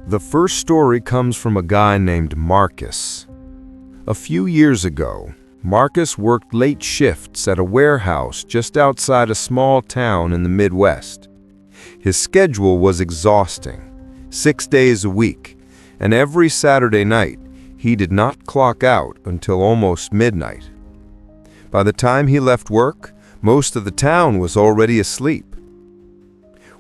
The first story comes from a guy named Marcus. A few years ago, Marcus worked late shifts at a warehouse just outside a small town in the Midwest. His schedule was exhausting, 6 days a week, and every Saturday night, he did not clock out until almost midnight. By the time he left work, most of the town was already asleep.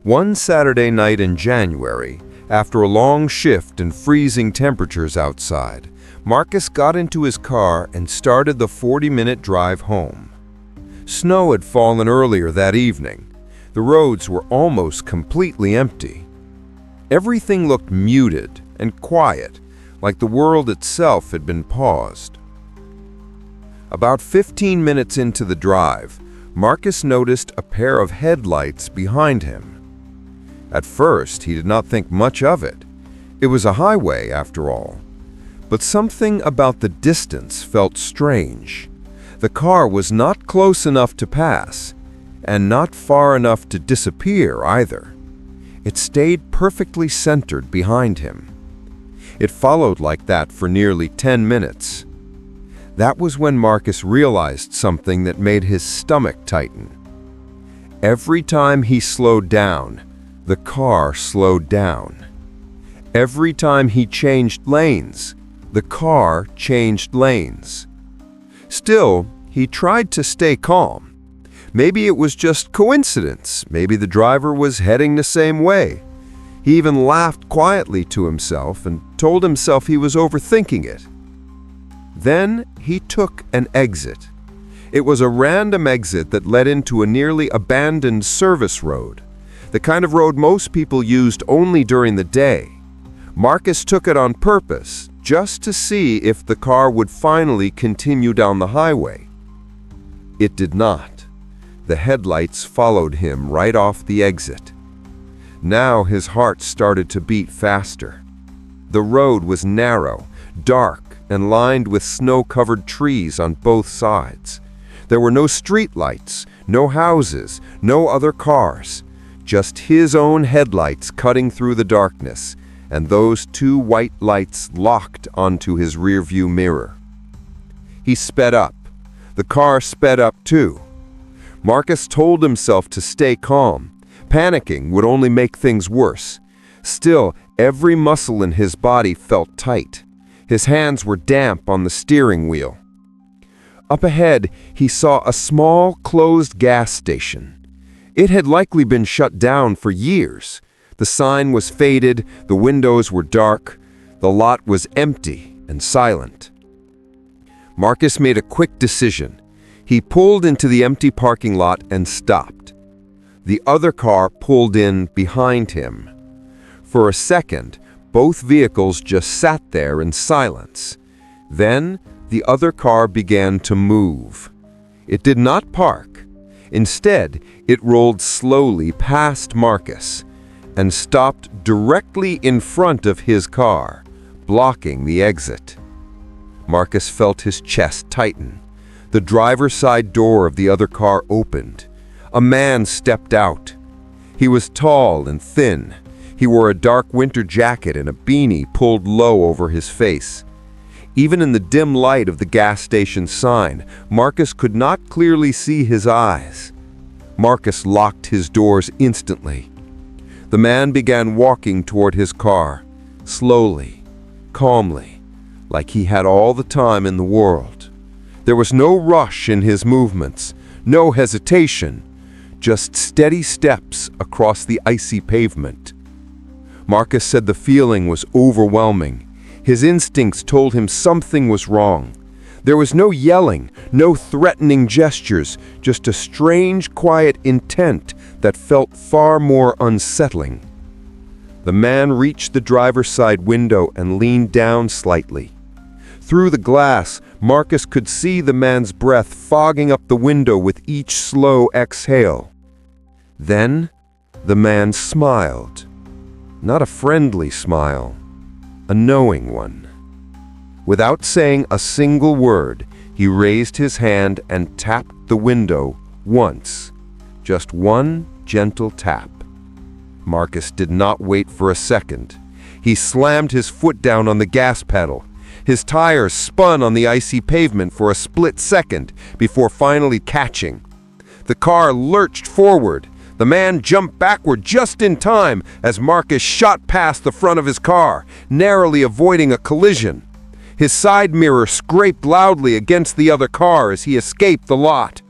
One Saturday night in January, after a long shift and freezing temperatures outside, Marcus got into his car and started the 40-minute drive home. Snow had fallen earlier that evening. The roads were almost completely empty. Everything looked muted and quiet, like the world itself had been paused. About 15 minutes into the drive, Marcus noticed a pair of headlights behind him. At first, he did not think much of it. It was a highway, after all. But something about the distance felt strange. The car was not close enough to pass, and not far enough to disappear either. It stayed perfectly centered behind him. It followed like that for nearly 10 minutes. That was when Marcus realized something that made his stomach tighten. Every time he slowed down, the car slowed down. Every time he changed lanes, the car changed lanes. Still, he tried to stay calm. Maybe it was just coincidence. Maybe the driver was heading the same way. He even laughed quietly to himself and told himself he was overthinking it. Then he took an exit. It was a random exit that led into a nearly abandoned service road, the kind of road most people used only during the day. Marcus took it on purpose, just to see if the car would finally continue down the highway. It did not. The headlights followed him right off the exit. Now his heart started to beat faster. The road was narrow, dark, and lined with snow-covered trees on both sides. There were no street lights, no houses, no other cars. Just his own headlights cutting through the darkness, and those two white lights locked onto his rearview mirror. He sped up. The car sped up too. Marcus told himself to stay calm. Panicking would only make things worse. Still, every muscle in his body felt tight. His hands were damp on the steering wheel. Up ahead, he saw a small, closed gas station. It had likely been shut down for years. The sign was faded, the windows were dark, the lot was empty and silent. Marcus made a quick decision. He pulled into the empty parking lot and stopped. The other car pulled in behind him. For a second, both vehicles just sat there in silence. Then, the other car began to move. It did not park. Instead, it rolled slowly past Marcus and stopped directly in front of his car, blocking the exit. Marcus felt his chest tighten. The driver's side door of the other car opened. A man stepped out. He was tall and thin. He wore a dark winter jacket and a beanie pulled low over his face. Even in the dim light of the gas station sign, Marcus could not clearly see his eyes. Marcus locked his doors instantly. The man began walking toward his car, slowly, calmly, like he had all the time in the world. There was no rush in his movements, no hesitation, just steady steps across the icy pavement. Marcus said the feeling was overwhelming. His instincts told him something was wrong. There was no yelling, no threatening gestures, just a strange, quiet intent that felt far more unsettling. The man reached the driver's side window and leaned down slightly. Through the glass, Marcus could see the man's breath fogging up the window with each slow exhale. Then, the man smiled. Not a friendly smile, a knowing one. Without saying a single word, he raised his hand and tapped the window once. Just one gentle tap. Marcus did not wait for a second. He slammed his foot down on the gas pedal. His tires spun on the icy pavement for a split second before finally catching. The car lurched forward. The man jumped backward just in time as Marcus shot past the front of his car, narrowly avoiding a collision. His side mirror scraped loudly against the other car as he escaped the lot.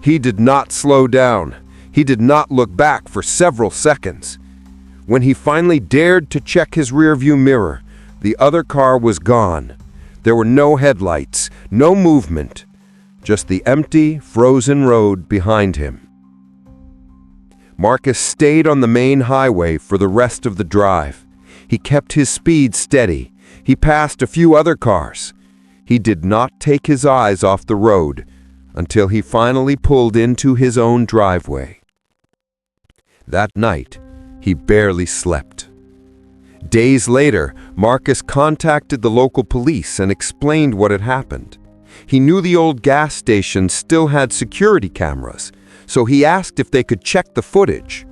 He did not slow down. He did not look back for several seconds. When he finally dared to check his rearview mirror, the other car was gone. There were no headlights, no movement, just the empty, frozen road behind him. Marcus stayed on the main highway for the rest of the drive. He kept his speed steady. He passed a few other cars. He did not take his eyes off the road until he finally pulled into his own driveway. That night, he barely slept. Days later, Marcus contacted the local police and explained what had happened. He knew the old gas station still had security cameras, so he asked if they could check the footage.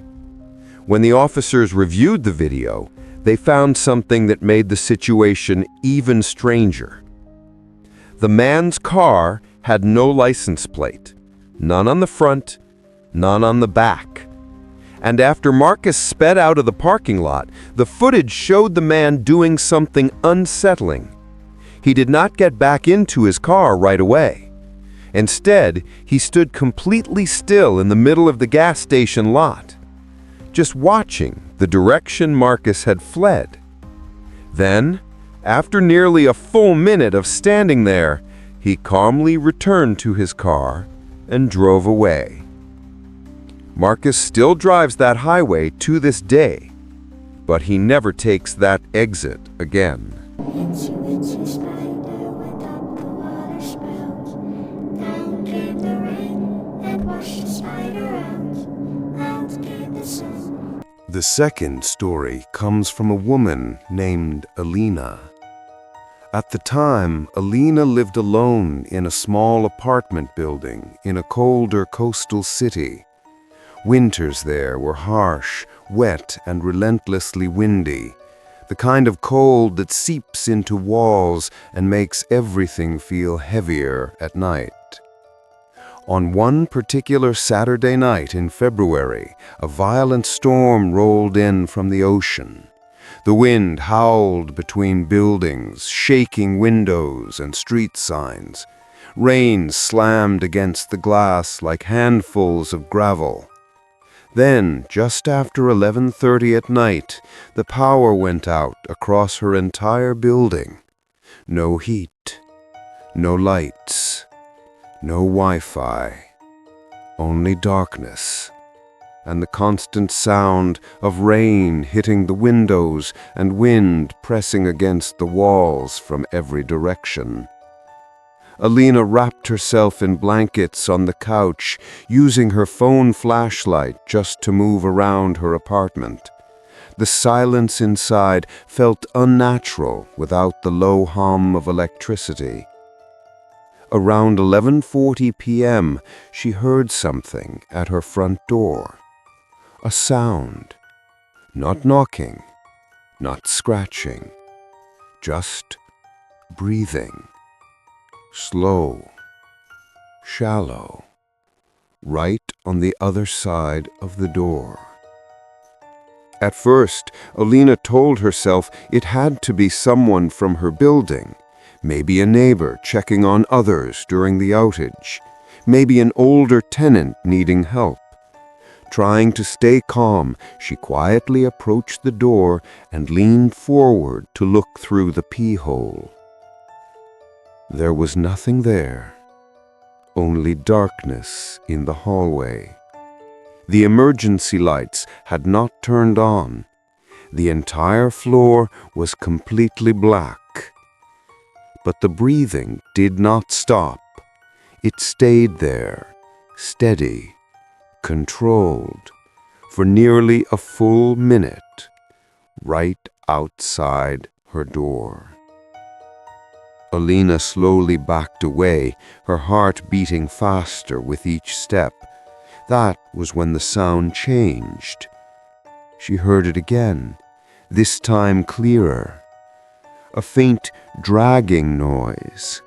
When the officers reviewed the video, they found something that made the situation even stranger. The man's car had no license plate, none on the front, none on the back. And after Marcus sped out of the parking lot, the footage showed the man doing something unsettling. He did not get back into his car right away. Instead, he stood completely still in the middle of the gas station lot, just watching the direction Marcus had fled. Then, after nearly a full minute of standing there, he calmly returned to his car and drove away. Marcus still drives that highway to this day, but he never takes that exit again. The second story comes from a woman named Alina. At the time, Alina lived alone in a small apartment building in a colder coastal city. Winters there were harsh, wet, and relentlessly windy, the kind of cold that seeps into walls and makes everything feel heavier at night. On one particular Saturday night in February, a violent storm rolled in from the ocean. The wind howled between buildings, shaking windows and street signs. Rain slammed against the glass like handfuls of gravel. Then, just after 11:30 at night, the power went out across her entire building. No heat, no lights, no Wi-Fi, only darkness, and the constant sound of rain hitting the windows and wind pressing against the walls from every direction. Alina wrapped herself in blankets on the couch, using her phone flashlight just to move around her apartment. The silence inside felt unnatural without the low hum of electricity. Around 11:40 p.m., she heard something at her front door. A sound. Not knocking, not scratching, just breathing. Slow, shallow, right on the other side of the door. At first, Alina told herself it had to be someone from her building, maybe a neighbor checking on others during the outage, maybe an older tenant needing help. Trying to stay calm, she quietly approached the door and leaned forward to look through the peehole. There was nothing there, only darkness in the hallway. The emergency lights had not turned on. The entire floor was completely black. But the breathing did not stop. It stayed there, steady, controlled, for nearly a full minute, right outside her door. Alina slowly backed away, her heart beating faster with each step. That was when the sound changed. She heard it again, this time clearer. A faint dragging noise,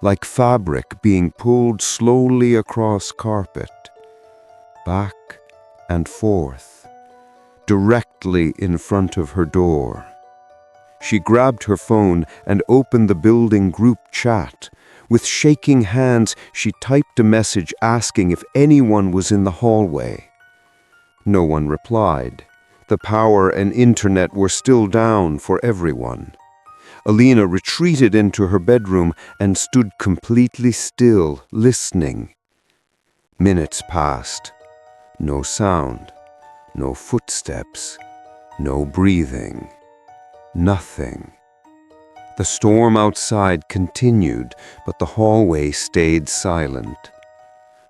like fabric being pulled slowly across carpet, back and forth, directly in front of her door. She grabbed her phone and opened the building group chat. With shaking hands, she typed a message asking if anyone was in the hallway. No one replied. The power and internet were still down for everyone. Alina retreated into her bedroom and stood completely still, listening. Minutes passed. No sound, no footsteps, no breathing, nothing. The storm outside continued, but the hallway stayed silent.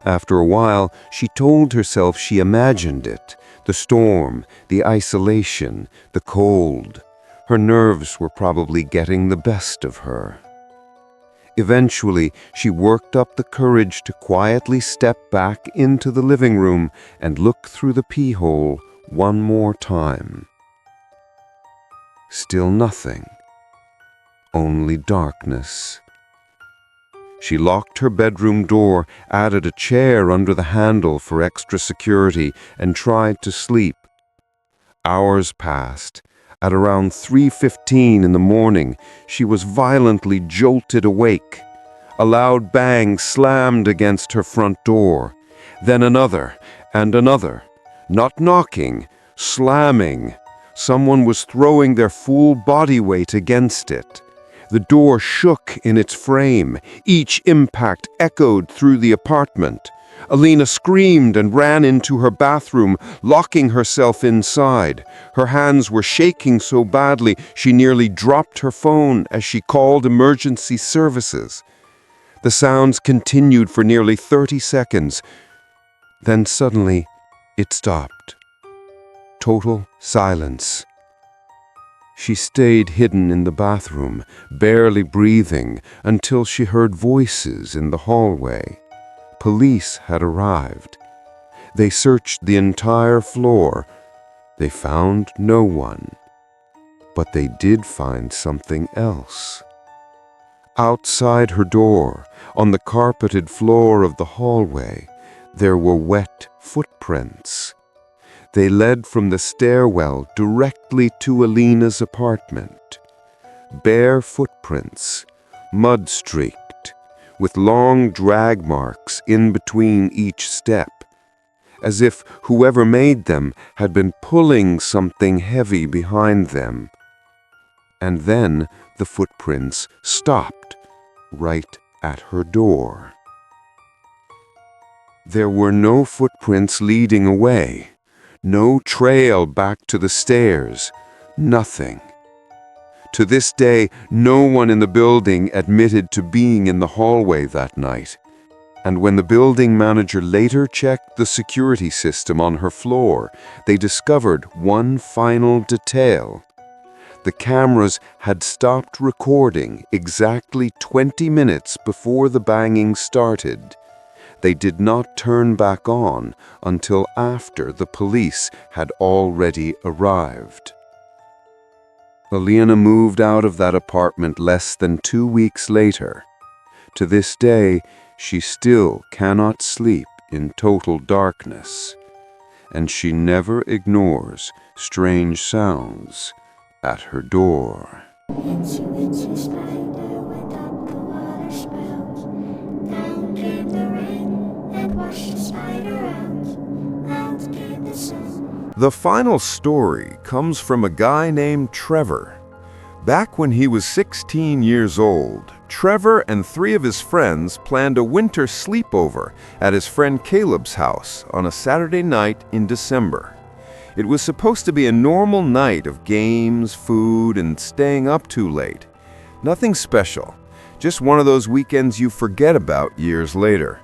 After a while, she told herself she imagined it, the storm, the isolation, the cold. Her nerves were probably getting the best of her. Eventually, she worked up the courage to quietly step back into the living room and look through the peehole one more time. Still nothing. Only darkness. She locked her bedroom door, added a chair under the handle for extra security, and tried to sleep. Hours passed. At around 3:15 in the morning, she was violently jolted awake. A loud bang slammed against her front door. Then another and another. Not knocking, slamming. Someone was throwing their full body weight against it. The door shook in its frame. Each impact echoed through the apartment. Alina screamed and ran into her bathroom, locking herself inside. Her hands were shaking so badly she nearly dropped her phone as she called emergency services. The sounds continued for nearly 30 seconds. Then suddenly, it stopped. Total silence. She stayed hidden in the bathroom, barely breathing, until she heard voices in the hallway. Police had arrived. They searched the entire floor. They found no one. But they did find something else. Outside her door, on the carpeted floor of the hallway, there were wet footprints. They led from the stairwell directly to Alina's apartment. Bare footprints, mud-streaked, with long drag marks in between each step, as if whoever made them had been pulling something heavy behind them. And then the footprints stopped right at her door. There were no footprints leading away. No trail back to the stairs. Nothing. To this day, no one in the building admitted to being in the hallway that night. And when the building manager later checked the security system on her floor, they discovered one final detail. The cameras had stopped recording exactly 20 minutes before the banging started. They did not turn back on until after the police had already arrived. Alina moved out of that apartment less than 2 weeks later. To this day, she still cannot sleep in total darkness, and she never ignores strange sounds at her door. The final story comes from a guy named Trevor. Back when he was 16 years old, Trevor and 3 of his friends planned a winter sleepover at his friend Caleb's house on a Saturday night in December. It was supposed to be a normal night of games, food, and staying up too late. Nothing special, just one of those weekends you forget about years later.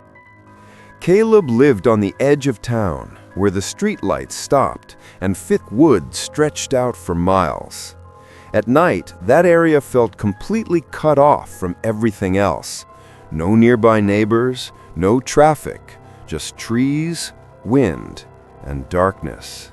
Caleb lived on the edge of town, where the streetlights stopped and thick woods stretched out for miles. At night, that area felt completely cut off from everything else. No nearby neighbors, no traffic, just trees, wind, and darkness.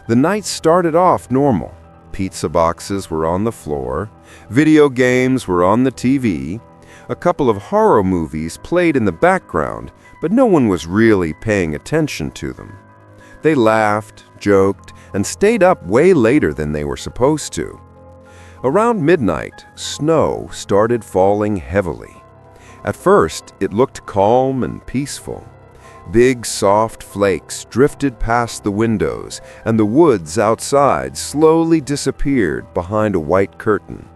The night started off normal. Pizza boxes were on the floor, video games were on the TV, a couple of horror movies played in the background, but no one was really paying attention to them. They laughed, joked, and stayed up way later than they were supposed to. Around midnight, snow started falling heavily. At first, it looked calm and peaceful. Big, soft flakes drifted past the windows, and the woods outside slowly disappeared behind a white curtain.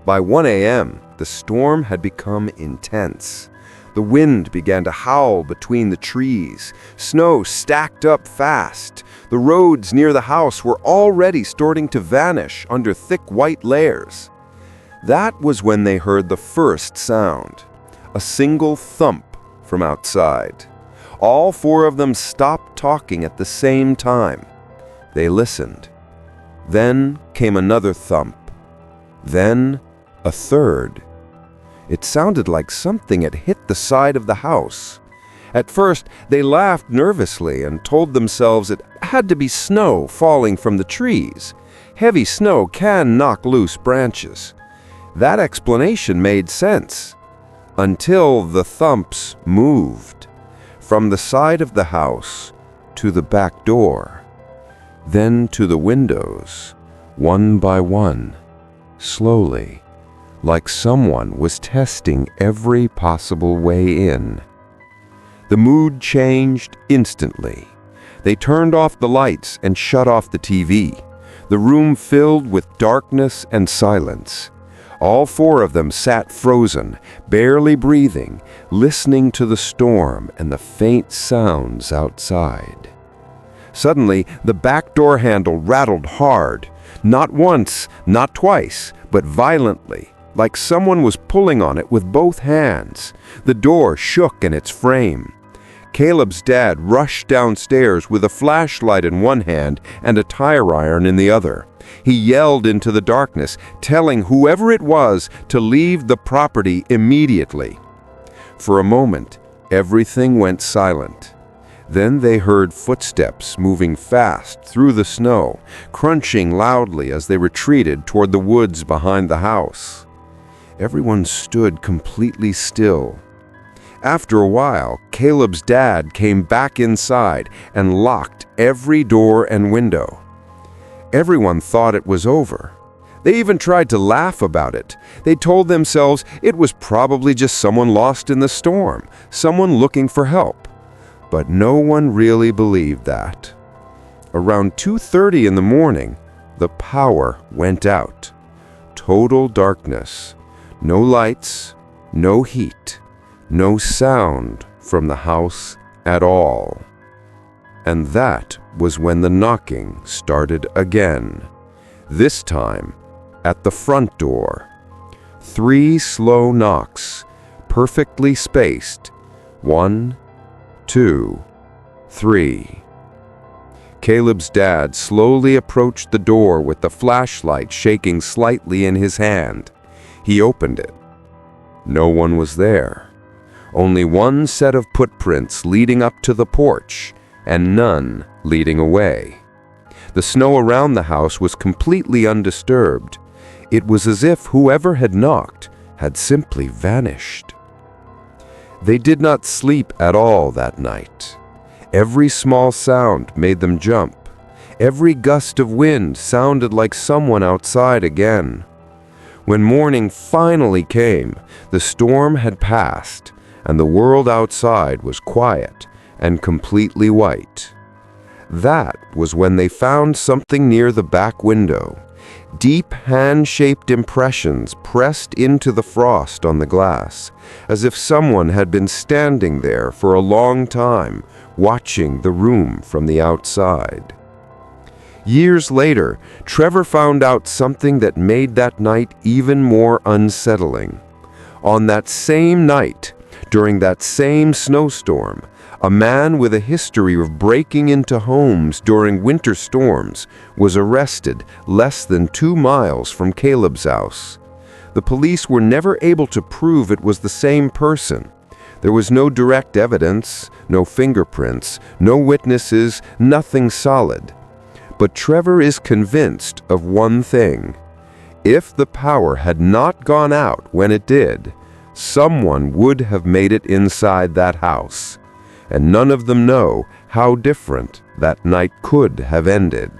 By 1 a.m., the storm had become intense. The wind began to howl between the trees. Snow stacked up fast. The roads near the house were already starting to vanish under thick white layers. That was when they heard the first sound, a single thump from outside. All four of them stopped talking at the same time. They listened. Then came another thump. Then a third. It sounded like something had hit the side of the house. At first, they laughed nervously and told themselves it had to be snow falling from the trees. Heavy snow can knock loose branches. That explanation made sense. Until the thumps moved. From the side of the house to the back door, then to the windows, one by one, slowly, like someone was testing every possible way in. The mood changed instantly. They turned off the lights and shut off the TV. The room filled with darkness and silence. All four of them sat frozen, barely breathing, listening to the storm and the faint sounds outside. Suddenly, the back door handle rattled hard, not once, not twice, but violently, like someone was pulling on it with both hands. The door shook in its frame. Caleb's dad rushed downstairs with a flashlight in one hand and a tire iron in the other. He yelled into the darkness, telling whoever it was to leave the property immediately. For a moment, everything went silent. Then they heard footsteps moving fast through the snow, crunching loudly as they retreated toward the woods behind the house. Everyone stood completely still. After a while, Caleb's dad came back inside and locked every door and window. Everyone thought it was over. They even tried to laugh about it. They told themselves it was probably just someone lost in the storm, someone looking for help. But no one really believed that. Around 2:30 in the morning, the power went out. Total darkness. No lights, no heat, no sound from the house at all. And that was when the knocking started again. This time, at the front door. 3 slow knocks, perfectly spaced. 1, 2, 3. Caleb's dad slowly approached the door with the flashlight shaking slightly in his hand. He opened it. No one was there. Only one set of footprints leading up to the porch, and none leading away. The snow around the house was completely undisturbed. It was as if whoever had knocked had simply vanished. They did not sleep at all that night. Every small sound made them jump. Every gust of wind sounded like someone outside again. When morning finally came, the storm had passed, and the world outside was quiet and completely white. That was when they found something near the back window. Deep hand-shaped impressions pressed into the frost on the glass, as if someone had been standing there for a long time, watching the room from the outside. Years later, Trevor found out something that made that night even more unsettling. On that same night, during that same snowstorm, a man with a history of breaking into homes during winter storms was arrested less than 2 miles from Caleb's house. The police were never able to prove it was the same person. There was no direct evidence, no fingerprints, no witnesses, nothing solid. But Trevor is convinced of one thing. If the power had not gone out when it did, someone would have made it inside that house, and none of them know how different that night could have ended.